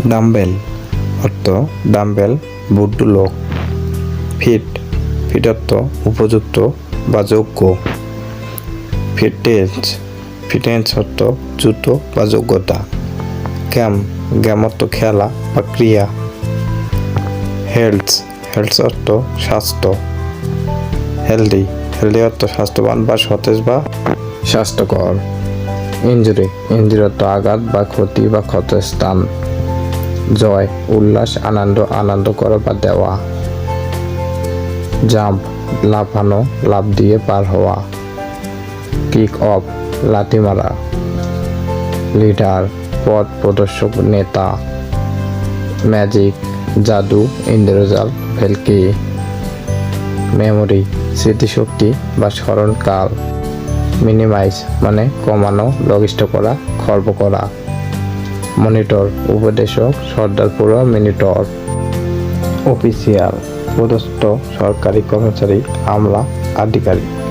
Dumbbell অর্থ dumbbell Buddha লোক। Fit fit অর্থ উপযুক্ত বা যোগ্য। ফিটনেস ফিটনেস অর্থ জুতো বা যোগ্যতা। গেম গেম অর্থ খেলা বা ক্রিয়া। হেলথ হেলথ অর্থ স্বাস্থ্য। হেলদি হেলদি অর্থ স্বাস্থ্যবান বা সতেজ বা স্বাস্থ্যকর। ইনজুরি ইনজুরি অর্থ আঘাত বা ক্ষতি বা ক্ষতস্থান। জয় উল্লাস আনন্দ আনন্দ করা বা দেওয়া। জাম্প লাফানো লাফ দিয়ে পার হওয়া। কিক অফ লাথি মারা। লিডার পথ প্রদর্শক নেতা। ম্যাজিক জাদু ইন্দ্রজাল ভেলকি। মেমোরি স্মৃতিশক্তি বা স্মরণকাল। মিনিমাইজ মানে কমানো লঘিষ্ঠ করা খর্ব করা। মনিটর উপদেশক সর্দার পুরো মিনিটর। অফিসিয়াল পদস্থ সরকারি কর্মচারী আমলা আধিকারিক।